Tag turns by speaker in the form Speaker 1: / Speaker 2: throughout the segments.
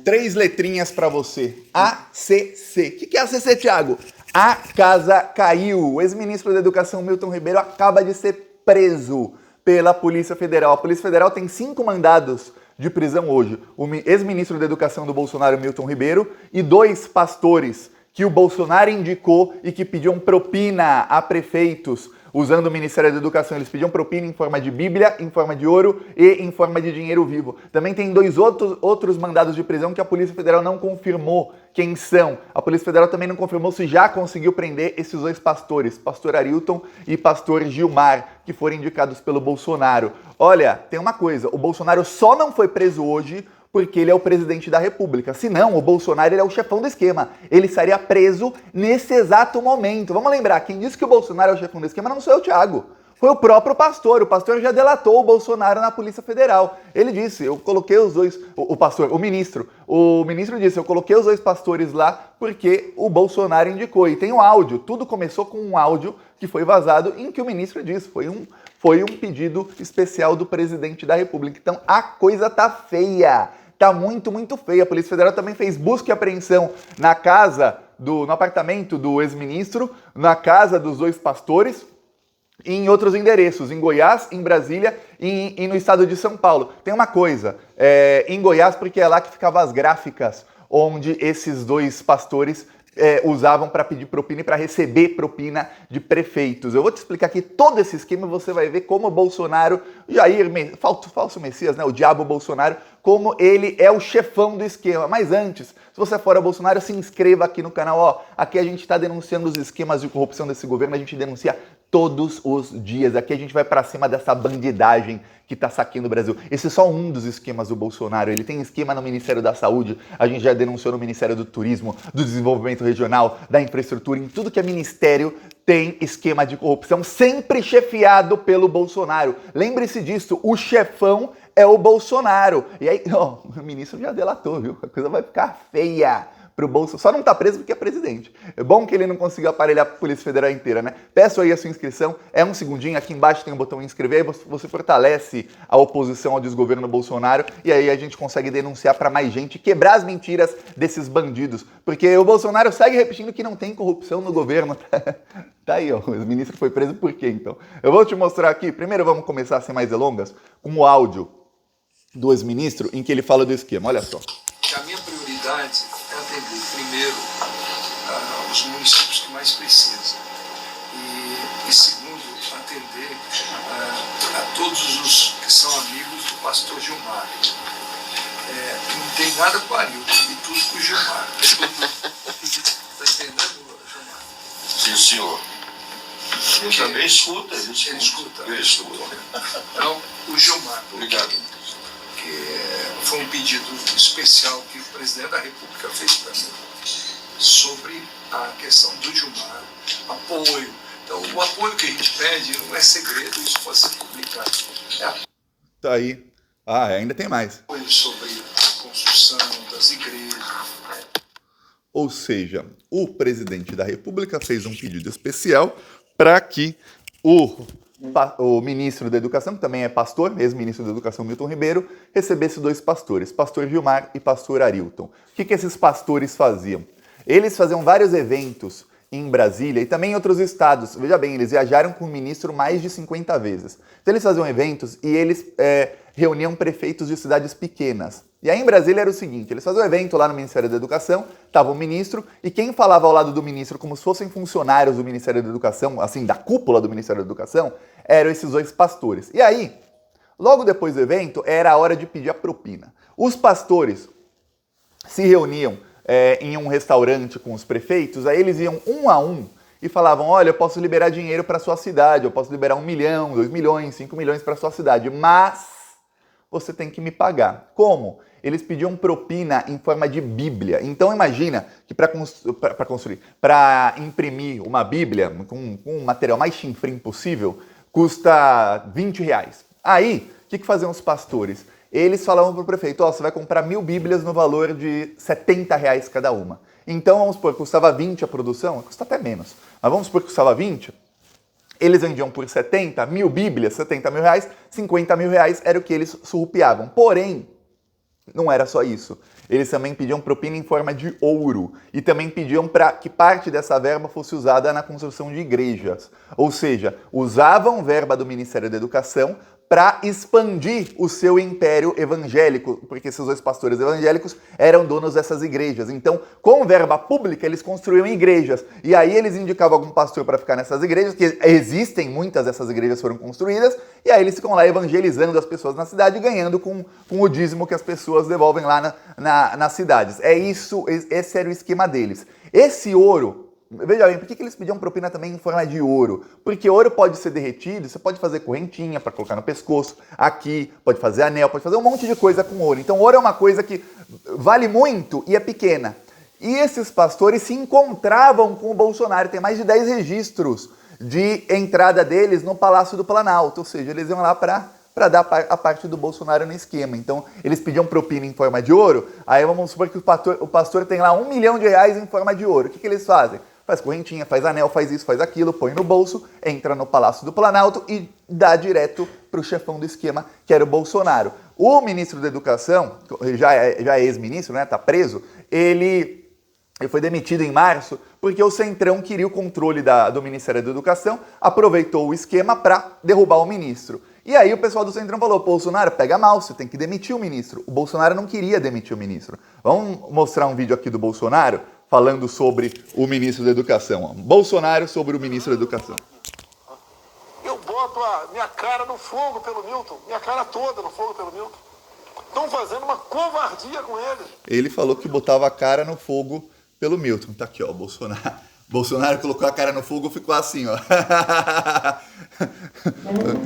Speaker 1: Três letrinhas para você. ACC. O que é ACC, Thiago? A casa caiu. O ex-ministro da Educação, Milton Ribeiro, acaba de ser preso pela Polícia Federal. A Polícia Federal tem 5 mandados de prisão hoje. O ex-ministro da Educação do Bolsonaro, Milton Ribeiro, e 2 pastores que o Bolsonaro indicou e que pediam propina a prefeitos. Usando o Ministério da Educação, eles pediam propina em forma de Bíblia, em forma de ouro e em forma de dinheiro vivo. Também tem 2 outros mandados de prisão que a Polícia Federal não confirmou quem são. A Polícia Federal também não confirmou se já conseguiu prender esses 2 pastores, pastor Arilton e pastor Gilmar, que foram indicados pelo Bolsonaro. Olha, tem uma coisa, o Bolsonaro só não foi preso hoje porque ele é o presidente da República. Se não, o Bolsonaro ele é o chefão do esquema. Ele estaria preso nesse exato momento. Vamos lembrar, quem disse que o Bolsonaro é o chefão do esquema não sou eu, Thiago. Foi o próprio pastor. O pastor já delatou o Bolsonaro na Polícia Federal. Ele disse, eu coloquei os 2... O ministro disse, eu coloquei os 2 pastores lá porque o Bolsonaro indicou. E tem um áudio. Tudo começou com um áudio que foi vazado em que o ministro disse. Foi um pedido especial do presidente da República. Então, a coisa tá feia. Tá muito, muito feia. A Polícia Federal também fez busca e apreensão no apartamento do ex-ministro, na casa dos 2 pastores e em outros endereços, em Goiás, em Brasília e no estado de São Paulo. Tem uma coisa, em Goiás, porque é lá que ficavam as gráficas onde esses 2 pastores usavam para pedir propina e para receber propina de prefeitos. Eu vou te explicar aqui todo esse esquema e você vai ver como o Bolsonaro, falso Messias, né? O diabo Bolsonaro, como ele é o chefão do esquema. Mas antes, se você é fora Bolsonaro, se inscreva aqui no canal. Ó, aqui a gente está denunciando os esquemas de corrupção desse governo, a gente denuncia todos os dias. Aqui a gente vai para cima dessa bandidagem que está saqueando o Brasil. Esse é só um dos esquemas do Bolsonaro. Ele tem esquema no Ministério da Saúde, a gente já denunciou no Ministério do Turismo, do Desenvolvimento Regional, da Infraestrutura, em tudo que é ministério tem esquema de corrupção, sempre chefiado pelo Bolsonaro. Lembre-se disso, o chefão é o Bolsonaro. E aí, o ministro já delatou, viu? A coisa vai ficar feia pro Bolsonaro. Só não tá preso porque é presidente. É bom que ele não conseguiu aparelhar a Polícia Federal inteira, né? Peço aí a sua inscrição. É um segundinho. Aqui embaixo tem um botão inscrever. Aí você fortalece a oposição ao desgoverno Bolsonaro. E aí a gente consegue denunciar para mais gente, quebrar as mentiras desses bandidos. Porque o Bolsonaro segue repetindo que não tem corrupção no governo. Tá aí, ó. O ministro foi preso por quê, então? Eu vou te mostrar aqui. Primeiro vamos começar, sem mais delongas, com o áudio do ex-ministro em que ele fala do esquema. Olha só.
Speaker 2: A minha prioridade é atender primeiro os municípios que mais precisam e segundo, atender a todos os que são amigos do pastor Gilmar. Não tem nada com o Arilton e tudo com o Gilmar. Está entendendo, Gilmar?
Speaker 3: Sim, senhor. Ele também escuta.
Speaker 2: Ele escuta.
Speaker 3: Ele escuta.
Speaker 2: Então, o Gilmar.
Speaker 3: Obrigado.
Speaker 2: Que foi um pedido especial que o presidente da República fez para mim sobre a questão do Gilmar, apoio. Então, o apoio que a gente pede não é segredo, isso pode ser publicado.
Speaker 1: Tá aí. Ah, ainda tem mais.
Speaker 2: Apoio sobre a construção das igrejas.
Speaker 1: Ou seja, o presidente da República fez um pedido especial para que o ministro da Educação, que também é pastor, ex-ministro da Educação, Milton Ribeiro, recebesse 2 pastores, pastor Gilmar e pastor Arilton. O que esses pastores faziam? Eles faziam vários eventos em Brasília e também em outros estados. Veja bem, eles viajaram com o ministro mais de 50 vezes. Então eles faziam eventos e eles reuniam prefeitos de cidades pequenas. E aí em Brasília era o seguinte, eles faziam um evento lá no Ministério da Educação, estava o ministro, e quem falava ao lado do ministro como se fossem funcionários do Ministério da Educação, assim, da cúpula do Ministério da Educação, eram esses 2 pastores. E aí, logo depois do evento, era a hora de pedir a propina. Os pastores se reuniam em um restaurante com os prefeitos, aí eles iam um a um e falavam, olha, eu posso liberar dinheiro para sua cidade, eu posso liberar 1 milhão, 2 milhões, 5 milhões para sua cidade, mas você tem que me pagar. Como? Eles pediam propina em forma de Bíblia. Então imagina que para imprimir uma Bíblia com um material mais chinfrim possível, custa R$20. Aí, o que faziam os pastores? Eles falavam para o prefeito, você vai comprar 1000 Bíblias no valor de R$70 cada uma. Então, vamos supor, custava 20 a produção, custa até menos, mas vamos supor que custava 20, eles vendiam por 70, 1000 Bíblias, 70 mil reais, 50 mil reais era o que eles surrupiavam. Porém, não era só isso. eles também pediam propina em forma de ouro e também pediam para que parte dessa verba fosse usada na construção de igrejas. Ou seja, usavam verba do Ministério da Educação para expandir o seu império evangélico, porque esses dois pastores evangélicos eram donos dessas igrejas. Então, com verba pública, eles construíam igrejas. E aí eles indicavam algum pastor para ficar nessas igrejas, que existem, muitas dessas igrejas foram construídas, e aí eles ficam lá evangelizando as pessoas na cidade, ganhando com o dízimo que as pessoas devolvem lá nas cidades. É isso, esse era o esquema deles. Esse ouro, veja bem, por que eles pediam propina também em forma de ouro? Porque ouro pode ser derretido, você pode fazer correntinha para colocar no pescoço, aqui, pode fazer anel, pode fazer um monte de coisa com ouro. Então ouro é uma coisa que vale muito e é pequena. E esses pastores se encontravam com o Bolsonaro, tem mais de 10 registros de entrada deles no Palácio do Planalto, ou seja, eles iam lá para dar a parte do Bolsonaro no esquema. Então, eles pediam propina em forma de ouro, aí vamos supor que o pastor tem lá R$1 milhão em forma de ouro. O que eles fazem? Faz correntinha, faz anel, faz isso, faz aquilo, põe no bolso, entra no Palácio do Planalto e dá direto para o chefão do esquema, que era o Bolsonaro. O ministro da Educação, já é ex-ministro, né, tá preso, ele foi demitido em março porque o Centrão queria o controle do Ministério da Educação, aproveitou o esquema para derrubar o ministro. E aí o pessoal do Centrão falou, Bolsonaro, pega mal, você tem que demitir o ministro. O Bolsonaro não queria demitir o ministro. Vamos mostrar um vídeo aqui do Bolsonaro falando sobre o ministro da Educação. Bolsonaro sobre o ministro da Educação.
Speaker 4: Eu boto a minha cara no fogo pelo Milton, minha cara toda no fogo pelo Milton. Estão fazendo uma covardia com ele.
Speaker 1: Ele falou que botava a cara no fogo pelo Milton. Tá aqui, ó, o Bolsonaro. Bolsonaro colocou a cara no fogo e ficou assim, ó.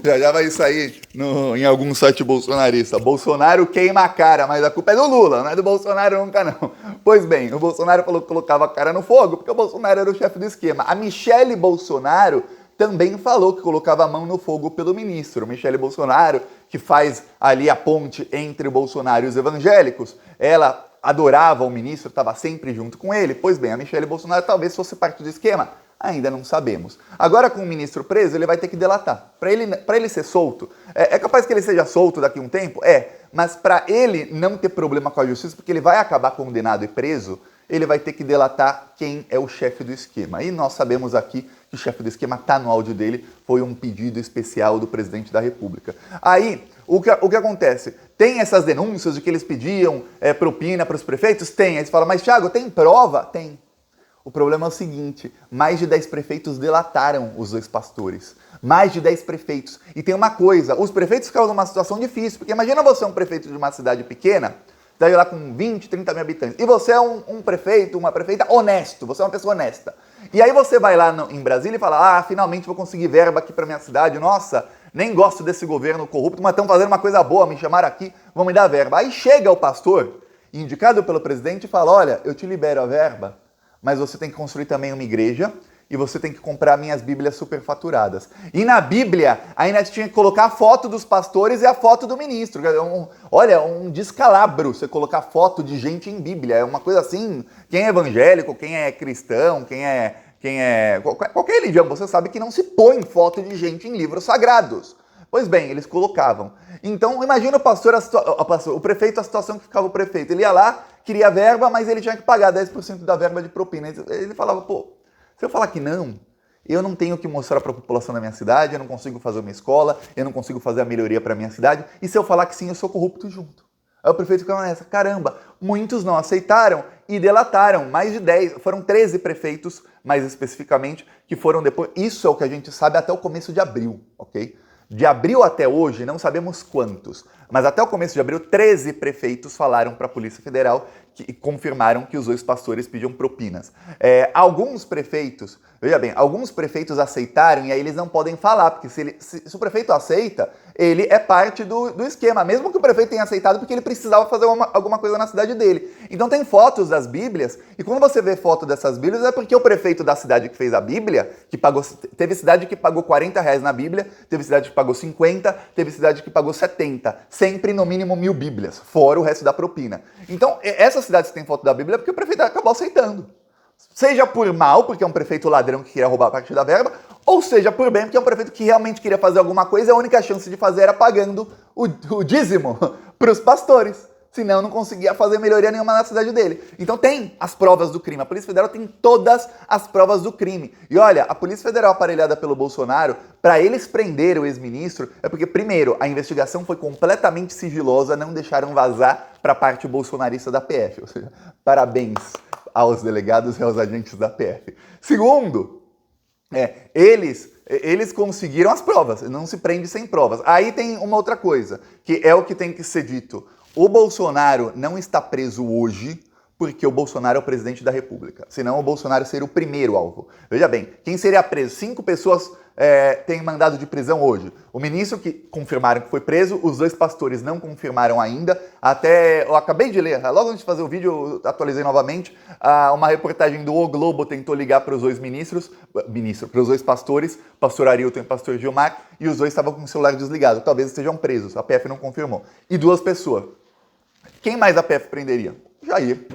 Speaker 1: Já vai sair em algum site bolsonarista. Bolsonaro queima a cara, mas a culpa é do Lula, não é do Bolsonaro nunca não. Pois bem, o Bolsonaro falou que colocava a cara no fogo porque o Bolsonaro era o chefe do esquema. A Michele Bolsonaro também falou que colocava a mão no fogo pelo ministro. Michele Bolsonaro, que faz ali a ponte entre o Bolsonaro e os evangélicos, ela adorava o ministro, estava sempre junto com ele. Pois bem, a Michele Bolsonaro talvez fosse parte do esquema, ainda não sabemos. Agora, com o ministro preso, ele vai ter que delatar. Para ele ser solto, é capaz que ele seja solto daqui a um tempo? Mas para ele não ter problema com a justiça, porque ele vai acabar condenado e preso, ele vai ter que delatar quem é o chefe do esquema. E nós sabemos aqui que o chefe do esquema está no áudio dele, foi um pedido especial do presidente da República. Aí, o que acontece? Tem essas denúncias de que eles pediam propina para os prefeitos? Tem. Aí você fala, mas Thiago, tem prova? Tem. O problema é o seguinte, mais de 10 prefeitos delataram os dois pastores. Mais de 10 prefeitos. E tem uma coisa, os prefeitos ficam numa situação difícil, porque imagina você um prefeito de uma cidade pequena, daí lá com 20, 30 mil habitantes, e você é um prefeito, uma prefeita honesto, você é uma pessoa honesta. E aí você vai lá em Brasília e fala, finalmente vou conseguir verba aqui para minha cidade, nossa, nem gosto desse governo corrupto, mas estão fazendo uma coisa boa, me chamaram aqui, vão me dar verba. Aí chega o pastor, indicado pelo presidente, e fala, olha, eu te libero a verba, mas você tem que construir também uma igreja e você tem que comprar minhas bíblias superfaturadas. E na Bíblia, ainda tinha que colocar a foto dos pastores e a foto do ministro. Olha, um descalabro você colocar foto de gente em Bíblia. É uma coisa assim, quem é evangélico, quem é cristão, qualquer religião, você sabe que não se põe foto de gente em livros sagrados. Pois bem, eles colocavam. Então, imagina o prefeito, a situação que ficava o prefeito. Ele ia lá, queria verba, mas ele tinha que pagar 10% da verba de propina. Ele falava, pô, se eu falar que não, eu não tenho que mostrar para a população da minha cidade, eu não consigo fazer uma escola, eu não consigo fazer a melhoria para a minha cidade, e se eu falar que sim, eu sou corrupto junto. Aí o prefeito ficava nessa, caramba, muitos não aceitaram e delataram, mais de 10, foram 13 prefeitos, mais especificamente, que foram depois, isso é o que a gente sabe até o começo de abril, ok? De abril até hoje, não sabemos quantos, mas até o começo de abril, 13 prefeitos falaram para a Polícia Federal e confirmaram que os dois pastores pediam propinas. Alguns prefeitos, veja bem, alguns prefeitos aceitaram e aí eles não podem falar, porque se o prefeito aceita, ele é parte do esquema, mesmo que o prefeito tenha aceitado porque ele precisava fazer alguma coisa na cidade dele. Então tem fotos das Bíblias, e quando você vê foto dessas Bíblias é porque o prefeito da cidade que fez a Bíblia, teve cidade que pagou R$40 na Bíblia, teve cidade que pagou 50, teve cidade que pagou 70, sempre no mínimo 1000 Bíblias, fora o resto da propina. Então essas cidades que tem foto da Bíblia é porque o prefeito acabou aceitando. Seja por mal, porque é um prefeito ladrão que queria roubar parte da verba, ou seja por bem, porque é um prefeito que realmente queria fazer alguma coisa e a única chance de fazer era pagando o dízimo para os pastores. senão não conseguia fazer melhoria nenhuma na cidade dele. Então tem as provas do crime. A Polícia Federal tem todas as provas do crime. E olha, a Polícia Federal aparelhada pelo Bolsonaro, para eles prender o ex-ministro, é porque, primeiro, a investigação foi completamente sigilosa, não deixaram vazar para a parte bolsonarista da PF. Ou seja, parabéns aos delegados e aos agentes da PF. Segundo, eles conseguiram as provas, não se prende sem provas. Aí tem uma outra coisa, que é o que tem que ser dito. O Bolsonaro não está preso hoje porque o Bolsonaro é o presidente da República. Senão o Bolsonaro seria o primeiro alvo. Veja bem, quem seria preso? 5 pessoas têm mandado de prisão hoje. O ministro que confirmaram que foi preso, os 2 pastores não confirmaram ainda. Até, eu acabei de ler, logo antes de fazer o vídeo, eu atualizei novamente, uma reportagem do O Globo tentou ligar para os 2 para os 2 pastores, pastor Arilton e pastor Gilmar, e os 2 estavam com o celular desligado. Talvez estejam presos, a PF não confirmou. E 2 pessoas. Quem mais a PF prenderia? Jair,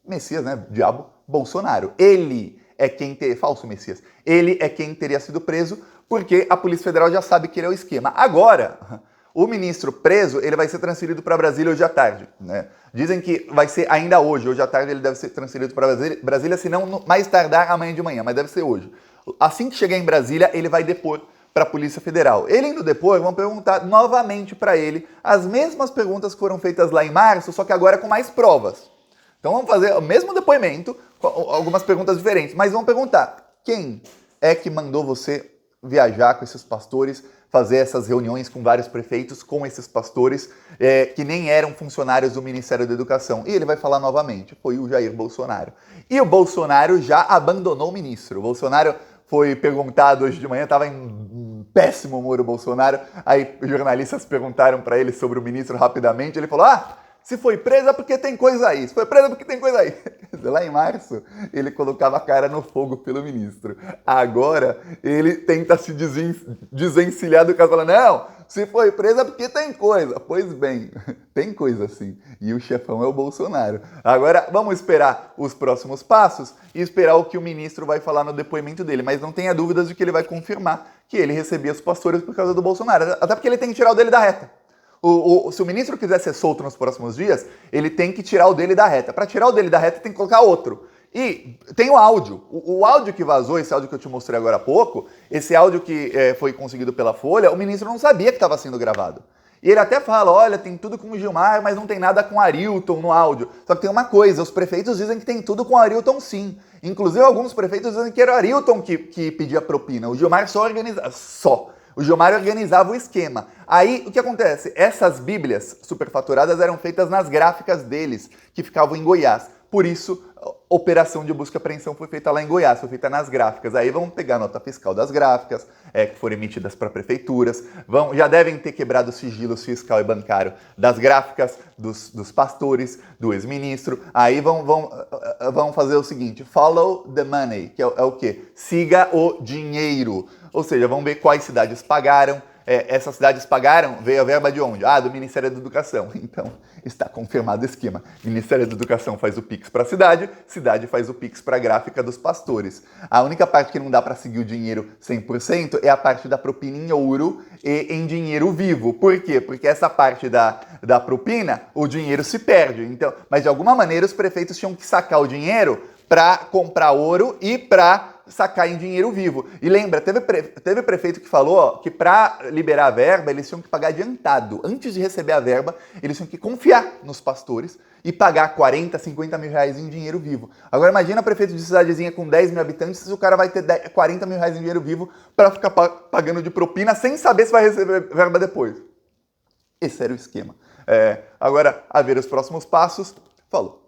Speaker 1: Messias, né? Diabo, Bolsonaro. Ele é quem falso Messias. Ele é quem teria sido preso porque a Polícia Federal já sabe que ele é o esquema. Agora, o ministro preso, ele vai ser transferido para Brasília hoje à tarde, né? Dizem que vai ser ainda hoje à tarde ele deve ser transferido para Brasília, se não mais tardar amanhã de manhã, mas deve ser hoje. Assim que chegar em Brasília, ele vai depor para a Polícia Federal. Ele indo depor, vão perguntar novamente para ele as mesmas perguntas que foram feitas lá em março, só que agora com mais provas. Então vamos fazer o mesmo depoimento, com algumas perguntas diferentes, mas vão perguntar: quem é que mandou você viajar com esses pastores, fazer essas reuniões com vários prefeitos, com esses pastores, que nem eram funcionários do Ministério da Educação? E ele vai falar novamente: foi o Jair Bolsonaro. E o Bolsonaro já abandonou o ministro. O Bolsonaro foi perguntado hoje de manhã, estava em péssimo humor o Bolsonaro, aí os jornalistas perguntaram para ele sobre o ministro rapidamente, ele falou: se foi preso é porque tem coisa aí, se foi preso é porque tem coisa aí. Lá em março, ele colocava a cara no fogo pelo ministro. Agora, ele tenta se desencilhar do caso, falando: não, se foi preso é porque tem coisa. Pois bem, tem coisa sim. E o chefão é o Bolsonaro. Agora, vamos esperar os próximos passos e esperar o que o ministro vai falar no depoimento dele. Mas não tenha dúvidas de que ele vai confirmar que ele recebia os pastores por causa do Bolsonaro. Até porque ele tem que tirar o dele da reta. Se o ministro quiser ser solto nos próximos dias, ele tem que tirar o dele da reta. Para tirar o dele da reta, tem que colocar outro. E tem o áudio. O áudio que vazou, esse áudio que eu te mostrei agora há pouco, esse áudio que foi conseguido pela Folha, o ministro não sabia que estava sendo gravado. E ele até fala: olha, tem tudo com o Gilmar, mas não tem nada com o Arilton no áudio. Só que tem uma coisa, os prefeitos dizem que tem tudo com o Arilton sim. Inclusive, alguns prefeitos dizem que era o Arilton que pedia propina. O Gilmar só organizava. O Gilmar organizava o esquema. Aí, o que acontece? Essas bíblias superfaturadas eram feitas nas gráficas deles, que ficavam em Goiás. Por isso, a operação de busca e apreensão foi feita lá em Goiás, foi feita nas gráficas. Aí vão pegar a nota fiscal das gráficas, que foram emitidas para prefeituras, já devem ter quebrado o sigilo fiscal e bancário das gráficas, dos pastores, do ex-ministro. Aí vão fazer o seguinte: follow the money, que é o quê? Siga o dinheiro. Ou seja, vão ver quais cidades pagaram. Essas cidades pagaram, veio a verba de onde? Do Ministério da Educação. Então, está confirmado o esquema. Ministério da Educação faz o Pix para a cidade faz o Pix para a gráfica dos pastores. A única parte que não dá para seguir o dinheiro 100% é a parte da propina em ouro e em dinheiro vivo. Por quê? Porque essa parte da propina, o dinheiro se perde. Então, mas de alguma maneira os prefeitos tinham que sacar o dinheiro para comprar ouro e para sacar em dinheiro vivo. E lembra, teve prefeito que falou que para liberar a verba, eles tinham que pagar adiantado. Antes de receber a verba, eles tinham que confiar nos pastores e pagar 40, 50 mil reais em dinheiro vivo. Agora imagina prefeito de cidadezinha com 10 mil habitantes, o cara vai ter 40 mil reais em dinheiro vivo para ficar pagando de propina sem saber se vai receber verba depois. Esse era o esquema. Agora, a ver os próximos passos. Falou.